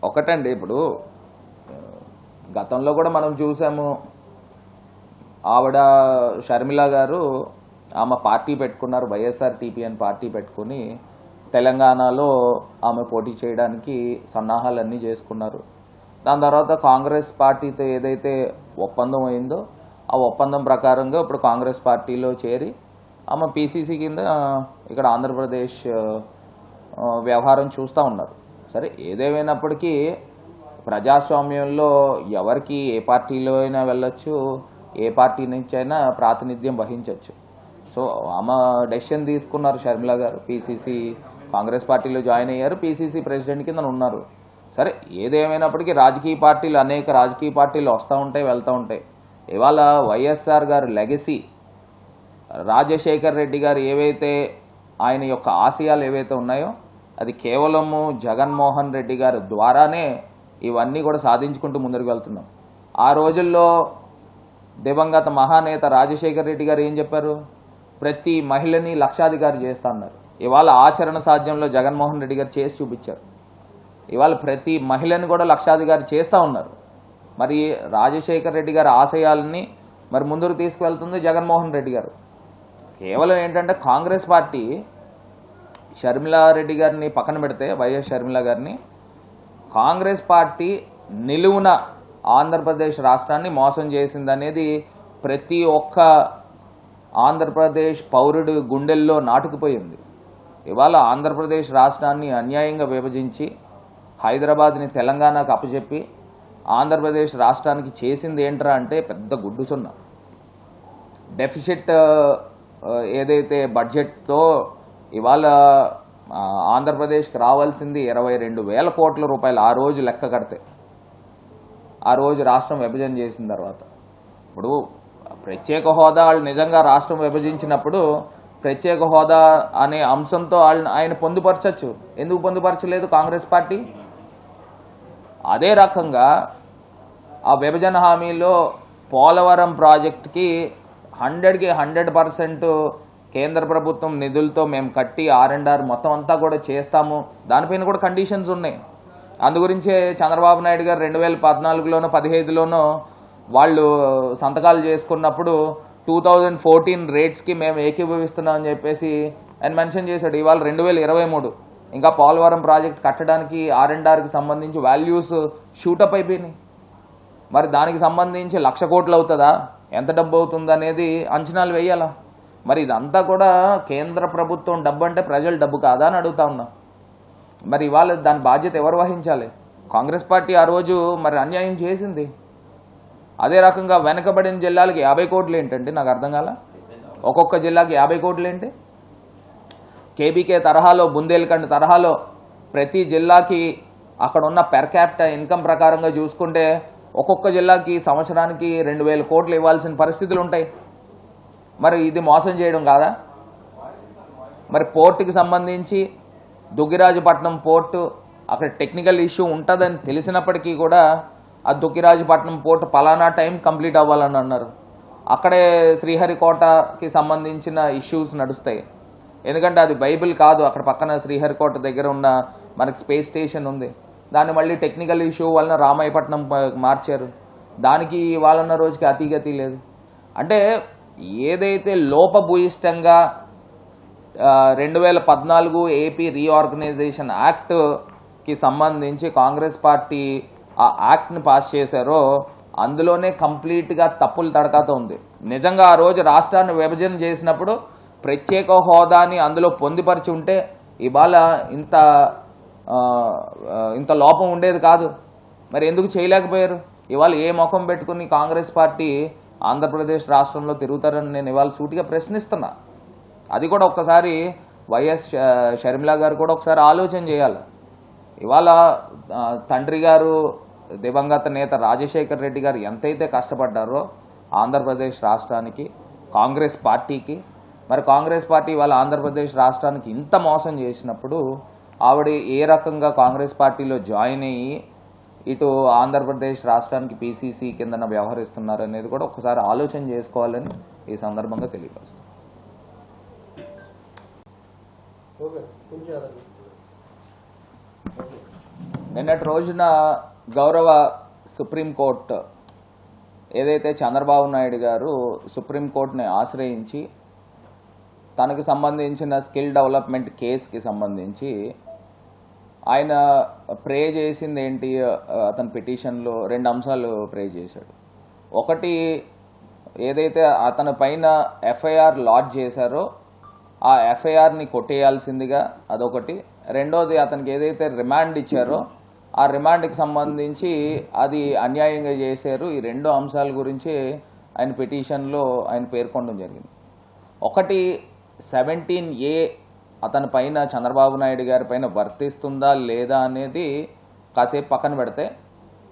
ఒకటండి, ఇప్పుడు గతంలో కూడా మనం చూసాము, ఆవిడ షర్మిల గారు ఆమె పార్టీ పెట్టుకున్నారు, వైఎస్ఆర్టీపీ అని పార్టీ పెట్టుకుని తెలంగాణలో ఆమె పోటీ చేయడానికి సన్నాహాలన్నీ చేసుకున్నారు. దాని తర్వాత కాంగ్రెస్ పార్టీతో ఏదైతే ఒప్పందం అయిందో ఆ ఒప్పందం ప్రకారంగా ఇప్పుడు కాంగ్రెస్ పార్టీలో చేరి ఆమె పీసీసీ కింద ఇక్కడ ఆంధ్రప్రదేశ్ వ్యవహారం చూస్తూ ఉన్నారు. సరే, ఏదేమైనప్పటికీ ప్రజాస్వామ్యంలో ఎవరికి ఏ పార్టీలో అయినా వెళ్ళొచ్చు, ఏ పార్టీ నుంచి అయినా ప్రాతినిధ్యం వహించవచ్చు. సో ఆమె డెసిషన్ తీసుకున్నారు షర్మిల గారు, పీసీసీ కాంగ్రెస్ పార్టీలో జాయిన్ అయ్యారు, పీసీసీ ప్రెసిడెంట్ కింద ఉన్నారు. సరే, ఏదేమైనప్పటికీ రాజకీయ పార్టీలు అనేక రాజకీయ పార్టీలు వస్తూ ఉంటాయి, వెళ్తూ ఉంటాయి. ఇవాళ వైఎస్ఆర్ గారు లెగసీ, రాజశేఖర్ రెడ్డి గారు ఏవైతే ఆయన యొక్క ఆశయాలు ఏవైతే ఉన్నాయో అది కేవలము జగన్మోహన్ రెడ్డి గారి ద్వారానే ఇవన్నీ కూడా సాధించుకుంటూ ముందుకు వెళ్తున్నాం. ఆ రోజుల్లో దివంగత మహానేత రాజశేఖర్ రెడ్డి గారు ఏం చెప్పారు? ప్రతి మహిళని లక్షాధికారి చేస్తా అన్నారు. ఇవాళ ఆచరణ సాధ్యంలో జగన్మోహన్ రెడ్డి గారు చేసి చూపించారు. ఇవాళ ప్రతి మహిళని కూడా లక్షాధికారి చేస్తూ ఉన్నారు. మరి రాజశేఖర్ రెడ్డి గారి ఆశయాలని మరి ముందుకు తీసుకువెళ్తుంది జగన్మోహన్ రెడ్డి గారు. కేవలం ఏంటంటే కాంగ్రెస్ పార్టీ షర్మిలారెడ్డి గారిని పక్కన పెడితే, వైఎస్ షర్మిల గారిని, కాంగ్రెస్ పార్టీ నిలువున ఆంధ్రప్రదేశ్ రాష్ట్రాన్ని మోసం చేసిందనేది ప్రతి ఒక్క ఆంధ్రప్రదేశ్ పౌరుడు గుండెల్లో నాటుకుపోయింది. ఇవాళ ఆంధ్రప్రదేశ్ రాష్ట్రాన్ని అన్యాయంగా విభజించి హైదరాబాద్ని తెలంగాణకు అప్పచెప్పి ఆంధ్రప్రదేశ్ రాష్ట్రానికి చేసింది ఏంట్రా అంటే పెద్ద గుడ్డు సున్నా. డెఫిసిట్ ఏదైతే బడ్జెట్తో ఇవాళ ఆంధ్రప్రదేశ్కి రావాల్సింది 22,000 కోట్ల రూపాయలు ఆ రోజు లెక్క కడితే, ఆ రోజు రాష్ట్రం విభజన చేసిన తర్వాత. ఇప్పుడు ప్రత్యేక హోదా వాళ్ళు నిజంగా రాష్ట్రం విభజించినప్పుడు ప్రత్యేక హోదా అనే అంశంతో ఆయన పొందుపరచచ్చు. ఎందుకు పొందుపరచలేదు కాంగ్రెస్ పార్టీ? అదే రకంగా ఆ విభజన హామీలో పోలవరం ప్రాజెక్టుకి 100కి 100% కేంద్ర ప్రభుత్వం నిధులతో మేము కట్టి R&R మొత్తం అంతా కూడా చేస్తాము, దానిపైన కూడా కండిషన్స్ ఉన్నాయి. అందు గురించే చంద్రబాబు నాయుడు గారు 2014లోనో 2015లోనో వాళ్ళు సంతకాలు చేసుకున్నప్పుడు 2014 రేట్స్కి మేము ఏకీభవిస్తున్నామని చెప్పేసి ఆయన మెన్షన్ చేశాడు. ఇవాళ 2023 ఇంకా పోలవరం ప్రాజెక్ట్ కట్టడానికి R&Rకి సంబంధించి వాల్యూస్ షూటప్ అయిపోయినాయి. మరి దానికి సంబంధించి 1,00,000 కోట్లు అవుతుందా, ఎంత డబ్బు అవుతుంది అనేది అంచనాలు వేయాలా? మరి ఇదంతా కూడా కేంద్ర ప్రభుత్వం డబ్బు అంటే ప్రజల డబ్బు కాదా అని అడుగుతా ఉన్నా. మరి ఇవాళ దాని బాధ్యత ఎవరు వహించాలి? కాంగ్రెస్ పార్టీ ఆ రోజు మరి అన్యాయం చేసింది. అదే రకంగా వెనకబడిన జిల్లాలకి 50 కోట్లు ఏంటంటే నాకు అర్థం కాల. ఒక్కొక్క జిల్లాకి 50 కోట్లు ఏంటి? కేబీకే తరహాలో, బుందేల్ఖండ్ తరహాలో ప్రతి జిల్లాకి అక్కడ ఉన్న పెర్ క్యాపిటల్ ఇన్కమ్ ప్రకారంగా చూసుకుంటే ఒక్కొక్క జిల్లాకి సంవత్సరానికి 2,000 కోట్లు ఇవ్వాల్సిన పరిస్థితులు ఉంటాయి. మరి ఇది మోసం చేయడం కాదా? మరి పోర్టుకి సంబంధించి దుగ్గిరాజుపట్నం పోర్టు అక్కడ టెక్నికల్ ఇష్యూ ఉంటుందని తెలిసినప్పటికీ కూడా ఆ దుగ్గిరాజుపట్నం పోర్టు పలానా టైం కంప్లీట్ అవ్వాలని అన్నారు. అక్కడే శ్రీహరికోటకి సంబంధించిన ఇష్యూస్ నడుస్తాయి. ఎందుకంటే అది బైబిల్ కాదు, అక్కడ పక్కన శ్రీహరికోట దగ్గర ఉన్న మనకి స్పేస్ స్టేషన్ ఉంది, దాన్ని మళ్ళీ టెక్నికల్ ఇష్యూ వలన రామాయపట్నం మార్చారు. దానికి వాళ్ళన్న రోజుకి అతిగతి లేదు. అంటే ఏదైతే లోపభూయిష్టంగా 2014 ఏపీ రీఆర్గనైజేషన్ యాక్ట్కి సంబంధించి కాంగ్రెస్ పార్టీ ఆ యాక్ట్ని పాస్ చేశారో అందులోనే కంప్లీట్గా తప్పులు తడకాతో ఉంది. నిజంగా ఆ రోజు రాష్ట్రాన్ని విభజన చేసినప్పుడు ప్రత్యేక హోదాని అందులో పొందుపరిచి ఉంటే ఇవాళ ఇంత లోపం ఉండేది కాదు. మరి ఎందుకు చేయలేకపోయారు? ఇవాళ ఏ ముఖం పెట్టుకుని కాంగ్రెస్ పార్టీ ఆంధ్రప్రదేశ్ రాష్ట్రంలో తిరుగుతారని నేను ఇవాళ సూటిగా ప్రశ్నిస్తున్నా. అది కూడా ఒక్కసారి వైఎస్ షర్మిల గారు కూడా ఒకసారి ఆలోచన చేయాలి. ఇవాళ తండ్రి గారు దివంగత నేత రాజశేఖర్ రెడ్డి గారు ఎంతైతే కష్టపడ్డారో ఆంధ్రప్రదేశ్ రాష్ట్రానికి, కాంగ్రెస్ పార్టీకి, మరి కాంగ్రెస్ పార్టీ ఇవాళ ఆంధ్రప్రదేశ్ రాష్ట్రానికి ఇంత మోసం చేసినప్పుడు ఆవిడ ఏ రకంగా కాంగ్రెస్ పార్టీలో జాయిన్ అయ్యి ఇటు ఆంధ్రప్రదేశ్ రాష్ట్రానికి పీసీసీ కిందన వ్యవహరిస్తున్నారు అనేది కూడా ఒకసారి ఆలోచన చేసుకోవాలని ఈ సందర్భంగా తెలియపరుస్తాను. ఓకే. నిన్నటి రోజున గౌరవ సుప్రీంకోర్టు ఏదైతే చంద్రబాబు నాయుడు గారు సుప్రీంకోర్టుని ఆశ్రయించి తనకు సంబంధించిన స్కిల్ డెవలప్మెంట్ కేసుకి సంబంధించి ఆయన ప్రే చేసింది ఏంటి, అతని పిటిషన్లో 2 అంశాలు ప్రే చేశాడు. ఒకటి, ఏదైతే అతని పైన ఎఫ్ఐఆర్ లాడ్జ్ చేశారో ఆ ఎఫ్ఐఆర్ని కొట్టేయాల్సిందిగా అదొకటి. రెండోది, అతనికి ఏదైతే రిమాండ్ ఇచ్చారో ఆ రిమాండ్కి సంబంధించి అది అన్యాయంగా చేశారు. ఈ 2 అంశాల గురించి ఆయన పిటిషన్లో ఆయన పేర్కొనడం జరిగింది. ఒకటి, 17A అతని పైన చంద్రబాబు నాయుడు గారి పైన వర్తిస్తుందా లేదా అనేది కాసేపు పక్కన పెడితే,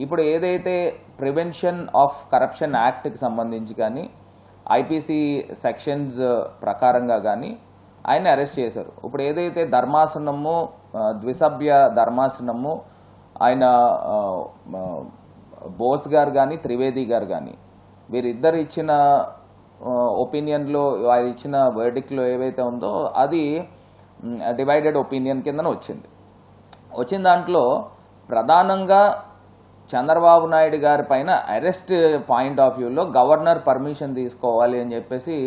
ఇప్పుడు ఏదైతే ప్రివెన్షన్ ఆఫ్ కరప్షన్ యాక్ట్కి సంబంధించి కానీ ఐపీసీ సెక్షన్స్ ప్రకారంగా కానీ ఆయన అరెస్ట్ చేశారు. ఇప్పుడు ఏదైతే ధర్మాసనము, ద్విసభ్య ధర్మాసనము, ఆయన బోస్ గారు కానీ త్రివేది గారు కానీ వీరిద్దరు ఇచ్చిన ఒపీనియన్లో, వారు ఇచ్చిన వర్డిక్ట్లో ఏవైతే ఉందో అది డివైడెడ్ ఒపీనియన్ కిందన వచ్చిన దాంట్లో ప్రధానంగా చంద్రబాబు నాయుడు గారి పైన అరెస్ట్ పాయింట్ ఆఫ్ వ్యూలో గవర్నర్ పర్మిషన్ తీసుకోవాలి అని చెప్పేసి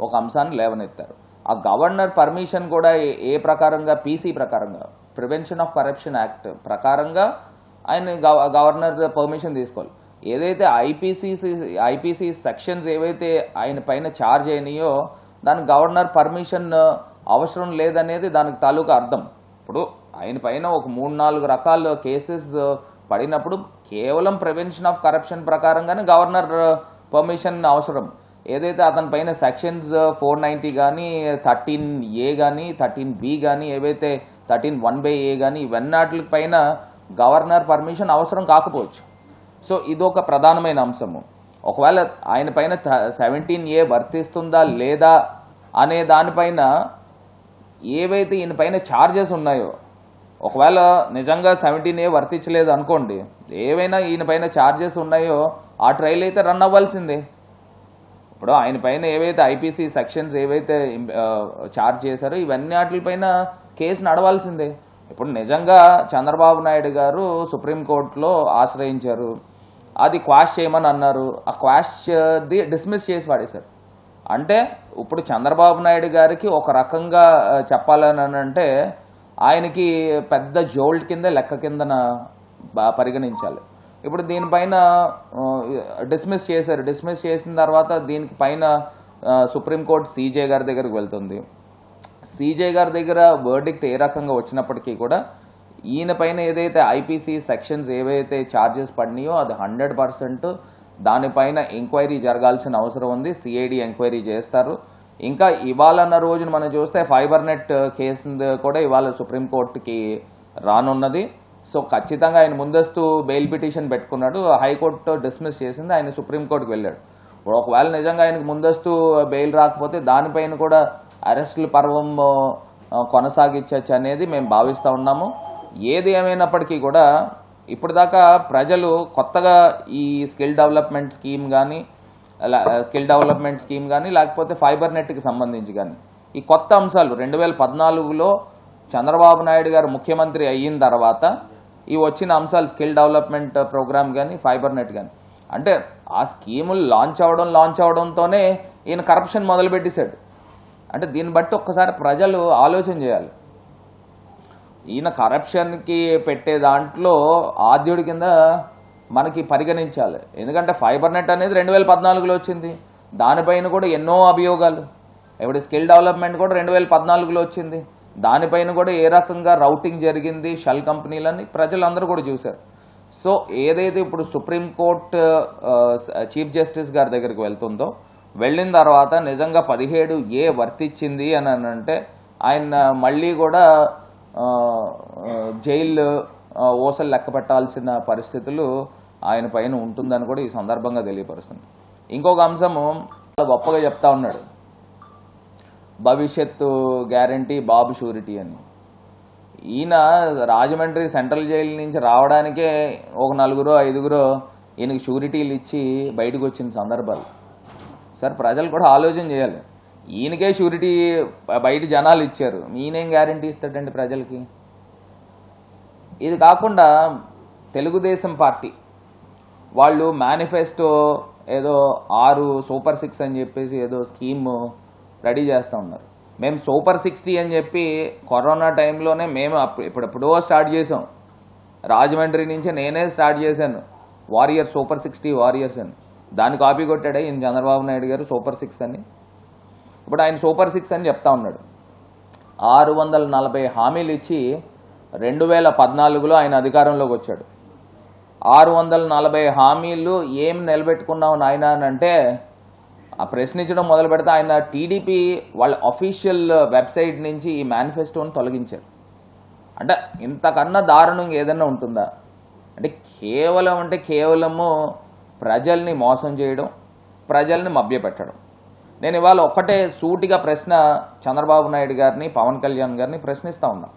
ఒక అంశాన్ని లేవనెత్తారు. ఆ గవర్నర్ పర్మిషన్ కూడా ఏ ప్రకారంగా, పీసీ ప్రకారంగా, ప్రివెన్షన్ ఆఫ్ కరప్షన్ యాక్ట్ ప్రకారంగా ఆయన గవర్నర్ పర్మిషన్ తీసుకోవాలి. ఏదైతే ఐపీసీ సెక్షన్స్ ఏవైతే ఆయన పైన ఛార్జ్ అయినాయో దానికి గవర్నర్ పర్మిషన్ అవసరం లేదనేది దానికి తాలూకా అర్థం. ఇప్పుడు ఆయన పైన ఒక 3-4 రకాల కేసెస్ పడినప్పుడు కేవలం ప్రివెన్షన్ ఆఫ్ కరప్షన్ ప్రకారంగానే గవర్నర్ పర్మిషన్ అవసరం. ఏదైతే అతని పైన సెక్షన్స్ 490 కానీ, 13A కానీ, 13B కానీ, ఏవైతే 13(1)A కానీ ఇవన్నీ పైన గవర్నర్ పర్మిషన్ అవసరం కాకపోవచ్చు. సో ఇదొక ప్రధానమైన అంశము. ఒకవేళ ఆయన పైన 17A వర్తిస్తుందా లేదా అనే దానిపైన ఏవైతే ఈయన పైన ఛార్జెస్ ఉన్నాయో, ఒకవేళ నిజంగా 17A వర్తించలేదు అనుకోండి, ఏవైనా ఈయన పైన ఛార్జెస్ ఉన్నాయో ఆ ట్రయల్ అయితే రన్ అవ్వాల్సిందే. ఇప్పుడు ఆయన పైన ఏవైతే ఐపీసీ సెక్షన్స్ ఏవైతే ఛార్జ్ చేశారో ఇవన్నీ వాటిపైన కేసు నడవాల్సిందే. ఇప్పుడు నిజంగా చంద్రబాబు నాయుడు గారు సుప్రీంకోర్టులో ఆశ్రయించారు, అది క్వాష్ చేయమని అన్నారు, ఆ క్వాష్ డిస్మిస్ చేసి పడేశారు. అంటే ఇప్పుడు చంద్రబాబు నాయుడు గారికి ఒక రకంగా చెప్పాలని అంటే ఆయనకి పెద్ద జోల్ట్ కింద లెక్క కిందన పరిగణించాలి. ఇప్పుడు దీనిపైన డిస్మిస్ చేశారు. డిస్మిస్ చేసిన తర్వాత దీనికి పైన సుప్రీంకోర్టు సీజే గారి దగ్గరకు వెళ్తుంది. సీజే గారి దగ్గర వర్డిక్ట్ ఏ రకంగా వచ్చినప్పటికీ కూడా ఈయన పైన ఏదైతే ఐపీసీ సెక్షన్స్ ఏవైతే ఛార్జెస్ పడినాయో అది 100% దానిపైన ఎంక్వైరీ జరగాల్సిన అవసరం ఉంది. సిఐడి ఎంక్వైరీ చేస్తారు. ఇంకా ఇవాళన్న రోజున మనం చూస్తే ఫైబర్ నెట్ కేసు కూడా ఇవాళ సుప్రీంకోర్టుకి రానున్నది. సో ఖచ్చితంగా ఆయన ముందస్తు బెయిల్ పిటిషన్ పెట్టుకున్నాడు, హైకోర్టు డిస్మిస్ చేసింది, ఆయన సుప్రీంకోర్టుకు వెళ్ళాడు. ఒకవేళ నిజంగా ఆయనకు ముందస్తు బెయిల్ రాకపోతే దానిపైన కూడా అరెస్టుల పర్వం కొనసాగించవచ్చు అనేది మేము భావిస్తూ ఉన్నాము. ఏది ఏమైనప్పటికీ కూడా ఇప్పుడు దాకా ప్రజలు కొత్తగా ఈ స్కిల్ డెవలప్మెంట్ స్కీమ్ కానీ లేకపోతే ఫైబర్ నెట్కి సంబంధించి కానీ ఈ కొత్త అంశాలు 2014లో చంద్రబాబు నాయుడు గారు ముఖ్యమంత్రి అయిన తర్వాత ఈ వచ్చిన అంశాలు స్కిల్ డెవలప్మెంట్ ప్రోగ్రామ్ కానీ ఫైబర్ నెట్ కానీ, అంటే ఆ స్కీములు లాంచ్ అవడంతోనే ఈయన కరప్షన్ మొదలుపెట్టేశాడు. అంటే దీన్ని బట్టి ఒక్కసారి ప్రజలు ఆలోచన చేయాలి. ఈయన కరప్షన్కి పెట్టే దాంట్లో ఆద్యుడి కింద మనకి పరిగణించాలి. ఎందుకంటే ఫైబర్ నెట్ అనేది 2014లో వచ్చింది, దానిపైన కూడా ఎన్నో అభియోగాలు. ఇప్పుడు స్కిల్ డెవలప్మెంట్ కూడా 2014లో వచ్చింది, దానిపైన కూడా ఏ రకంగా రౌటింగ్ జరిగింది, షెల్ కంపెనీలని ప్రజలందరూ కూడా చూశారు. సో ఏదైతే ఇప్పుడు సుప్రీంకోర్టు చీఫ్ జస్టిస్ గారి దగ్గరికి వెళ్తుందో, వెళ్ళిన తర్వాత నిజంగా 17A వర్తించింది అని అంటే ఆయన మళ్ళీ కూడా జైలు ఓసలు లెక్క పెట్టాల్సిన పరిస్థితులు ఆయన పైన ఉంటుందని కూడా ఈ సందర్భంగా తెలియపరుస్తుంది. ఇంకొక అంశము గొప్పగా చెప్తా ఉన్నాడు, భవిష్యత్తు గ్యారంటీ బాబు షూరిటీ అని. ఈయన రాజమండ్రి సెంట్రల్ జైలు నుంచి రావడానికే ఒక 4-5 ఈయనకి షూరిటీలు ఇచ్చి బయటకు వచ్చిన సందర్భాలు. సార్ ప్రజలు కూడా ఆలోచన చేయాలి. ఈయనకే షూరిటీ బయట జనాలు ఇచ్చారు, ఈయనేం గ్యారంటీ ఇస్తాడండి ప్రజలకి? ఇది కాకుండా తెలుగుదేశం పార్టీ వాళ్ళు మేనిఫెస్టో ఏదో 6 సూపర్ 6 అని చెప్పేసి ఏదో స్కీమ్ రెడీ చేస్తూ ఉన్నారు. మేము సూపర్ 60 అని చెప్పి కరోనా టైంలోనే మేము ఇప్పుడెప్పుడో స్టార్ట్ చేసాం. రాజమండ్రి నుంచి నేనే స్టార్ట్ చేశాను వారియర్స్, సూపర్ 60 వారియర్స్ అని. దాన్ని కాపీ కొట్టాడే ఈయన చంద్రబాబు నాయుడు గారు సూపర్ 6 అని. ఇప్పుడు ఆయన సూపర్ 6 అని చెప్తా ఉన్నాడు. 640 హామీలు ఇచ్చి 2014లో ఆయన అధికారంలోకి వచ్చాడు. 640 హామీలు ఏం నిలబెట్టుకున్నావు నాయన అని అంటే ఆ ప్రశ్నించడం మొదలు పెడితే ఆయన టీడీపీ వాళ్ళ అఫీషియల్ వెబ్సైట్ నుంచి ఈ మేనిఫెస్టోని తొలగించారు. అంటే ఇంతకన్నా దారుణం ఏదైనా ఉంటుందా? అంటే కేవలము ప్రజల్ని మోసం చేయడం, ప్రజల్ని మభ్యపెట్టడం. నేను ఇవాళ ఒక్కటే సూటిగా ప్రశ్న చంద్రబాబు నాయుడు గారిని, పవన్ కళ్యాణ్ గారిని ప్రశ్నిస్తూ ఉన్నా.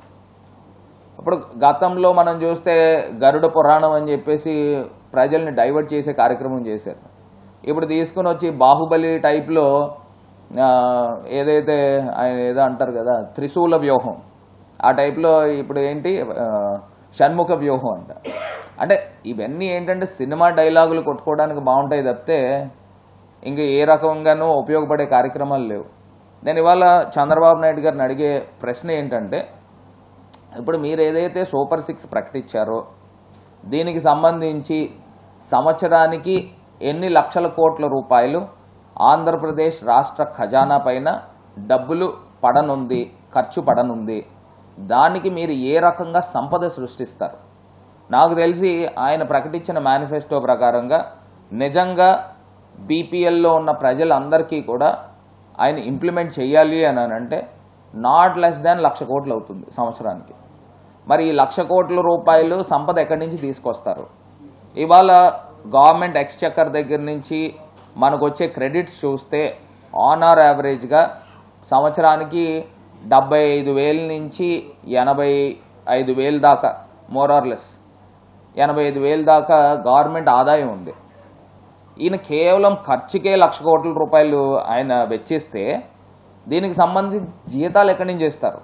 ఇప్పుడు గతంలో మనం చూస్తే గరుడ పురాణం అని చెప్పేసి ప్రజల్ని డైవర్ట్ చేసే కార్యక్రమం చేశారు. ఇప్పుడు తీసుకుని వచ్చి బాహుబలి టైప్లో ఏదైతే ఆయన ఏదో అంటారు కదా త్రిశూల వ్యూహం, ఆ టైప్లో ఇప్పుడు ఏంటి షణ్ముఖ వ్యూహం అంట. అంటే ఇవన్నీ ఏంటంటే సినిమా డైలాగులు కొట్టుకోవడానికి బాగుంటాయి తప్పితే ఇంక ఏ రకంగానూ ఉపయోగపడే కార్యక్రమాలు లేవు. నేను ఇవాళ చంద్రబాబు నాయుడు గారిని అడిగే ప్రశ్న ఏంటంటే, ఇప్పుడు మీరు ఏదైతే సూపర్ 6 ప్రకటించారో దీనికి సంబంధించి సంవత్సరానికి ఎన్ని లక్షల కోట్ల రూపాయలు ఆంధ్రప్రదేశ్ రాష్ట్ర ఖజానా పైన డబ్బులు పడనుంది, ఖర్చు పడనుంది, దానికి మీరు ఏ రకంగా సంపద సృష్టిస్తారు? నాకు తెలిసి ఆయన ప్రకటించిన మేనిఫెస్టో ప్రకారంగా నిజంగా బీపీఎల్లో ఉన్న ప్రజలందరికీ కూడా ఆయన ఇంప్లిమెంట్ చేయాలి అని అంటే నాట్ లెస్ దాన్ 1,00,000 కోట్లు అవుతుంది సంవత్సరానికి. మరి ఈ 1,00,000 కోట్ల రూపాయలు సంపద ఎక్కడి నుంచి తీసుకొస్తారు? ఇవాళ గవర్నమెంట్ ఎక్స్చెక్కర్ దగ్గర నుంచి మనకు వచ్చే క్రెడిట్స్ చూస్తే ఆన్ ఆర్ యావరేజ్గా సంవత్సరానికి 75,000 నుంచి 85,000 దాకా, మోరార్లెస్ 85,000 దాకా గవర్నమెంట్ ఆదాయం ఉంది. ఈయన కేవలం ఖర్చుకే 1,00,000 కోట్ల రూపాయలు ఆయన వెచ్చిస్తే దీనికి సంబంధించి జీతాలు ఎక్కడి నుంచి ఇస్తారు?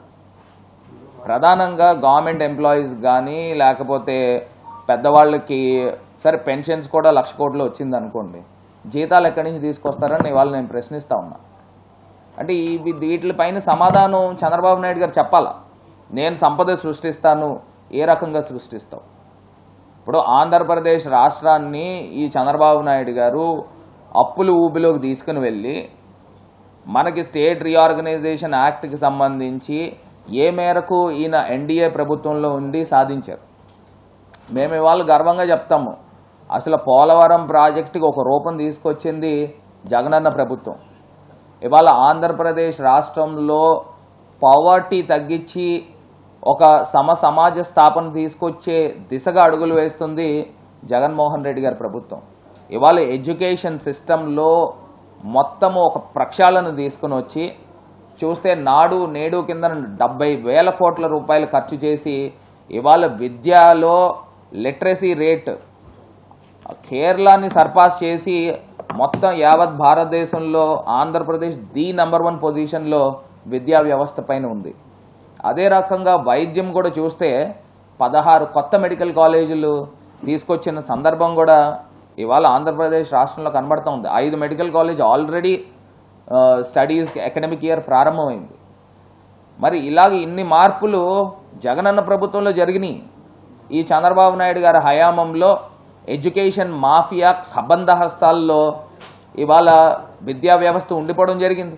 ప్రధానంగా గవర్నమెంట్ ఎంప్లాయీస్ కానీ లేకపోతే పెద్దవాళ్ళకి సరే పెన్షన్స్ కూడా 1,00,000 కోట్లు వచ్చింది అనుకోండి, జీతాలు ఎక్కడి నుంచి తీసుకొస్తారని ఇవాళ నేను ప్రశ్నిస్తా ఉన్నా. అంటే వీటిపైన సమాధానం చంద్రబాబు నాయుడు గారు చెప్పాలా. నేను సంపద సృష్టిస్తాను, ఏ రకంగా సృష్టిస్తావు? ఇప్పుడు ఆంధ్రప్రదేశ్ రాష్ట్రాన్ని ఈ చంద్రబాబు నాయుడు గారు అప్పులు ఊబిలోకి తీసుకుని వెళ్ళి మనకి స్టేట్ రీఆర్గనైజేషన్ యాక్ట్కి సంబంధించి ఏ మేరకు ఈయన ఎన్డీఏ ప్రభుత్వంలో ఉండి సాధించారు. మేము ఇవాళ గర్వంగా చెప్తాము, అసలు పోలవరం ప్రాజెక్టుకి ఒక రూపం తీసుకొచ్చింది జగనన్న ప్రభుత్వం. ఇవాళ ఆంధ్రప్రదేశ్ రాష్ట్రంలో పవర్టీ తగ్గించి ఒక సమాజ స్థాపన తీసుకొచ్చే దిశగా అడుగులు వేస్తుంది జగన్మోహన్ రెడ్డి గారి ప్రభుత్వం. ఇవాళ ఎడ్యుకేషన్ సిస్టంలో మొత్తము ఒక ప్రక్షాళన తీసుకుని వచ్చి చూస్తే నాడు నేడు కింద 70,000 కోట్ల రూపాయలు ఖర్చు చేసి ఇవాళ విద్యలో లిటరసీ రేట్ కేరళని సర్పాస్ చేసి మొత్తం యావత్ భారతదేశంలో ఆంధ్రప్రదేశ్ ది నంబర్ 1 పొజిషన్లో విద్యా వ్యవస్థ పైన ఉంది. అదే రకంగా వైద్యం కూడా చూస్తే 16 కొత్త మెడికల్ కాలేజీలు తీసుకొచ్చిన సందర్భం కూడా ఇవాళ ఆంధ్రప్రదేశ్ రాష్ట్రంలో కనబడుతూ ఉంది. 5 medical college already studies academic year ప్రారంభమైంది. మరి ఇలాగ ఇన్ని మార్పులు జగనన్న ప్రభుత్వంలో జరిగినాయి. ఈ చంద్రబాబు నాయుడు గారి హయాంలో ఎడ్యుకేషన్ మాఫియా కబంధ హస్తాల్లో ఇవాళ విద్యా వ్యవస్థ ఉండిపోవడం జరిగింది.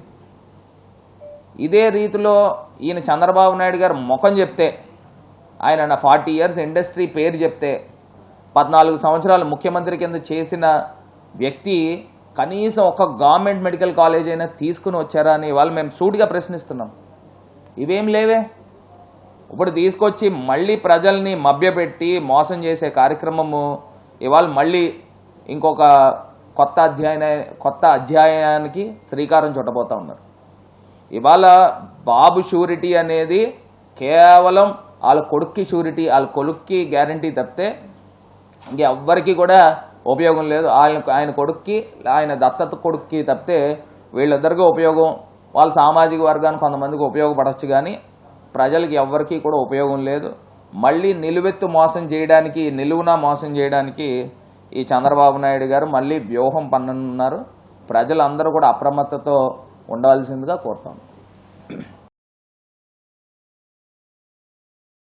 ఇదే రీతిలో ఈయన చంద్రబాబు నాయుడు గారు ముఖం చెప్తే, ఆయన 40 ఇయర్స్ ఇండస్ట్రీ పేరు చెప్తే 14 సంవత్సరాలు ముఖ్యమంత్రి కింద చేసిన వ్యక్తి కనీసం ఒక గవర్నమెంట్ మెడికల్ కాలేజ్ అయినా తీసుకుని వచ్చారా అని ఇవాళ మేము సూటిగా ప్రశ్నిస్తున్నాం. ఇవేం లేవే. ఇప్పుడు తీసుకొచ్చి మళ్ళీ ప్రజల్ని మభ్యపెట్టి మోసం చేసే కార్యక్రమము ఇవాళ మళ్ళీ ఇంకొక కొత్త అధ్యాయానికి శ్రీకారం చుట్టబోతూ ఉన్నారు. ఇవాళ బాబు షూరిటీ అనేది కేవలం వాళ్ళ కొడుక్కి షూరిటీ, వాళ్ళ కొడుక్కి గ్యారంటీ తప్పితే ఇంకెవ్వరికి కూడా ఉపయోగం లేదు. ఆయన కొడుక్కి, ఆయన దత్తత కొడుక్కి తప్పితే వీళ్ళిద్దరికీ ఉపయోగం, వాళ్ళ సామాజిక వర్గానికి కొంతమందికి ఉపయోగపడవచ్చు, కానీ ప్రజలకి ఎవ్వరికీ కూడా ఉపయోగం లేదు. మళ్ళీ నిలువెత్తు మోసం చేయడానికి, నిలువున మోసం చేయడానికి ఈ చంద్రబాబు నాయుడు గారు మళ్ళీ వ్యూహం పన్ననున్నారు. ప్రజలందరూ కూడా అప్రమత్తతో ఉండాల్సిందిగా కోరుతాం.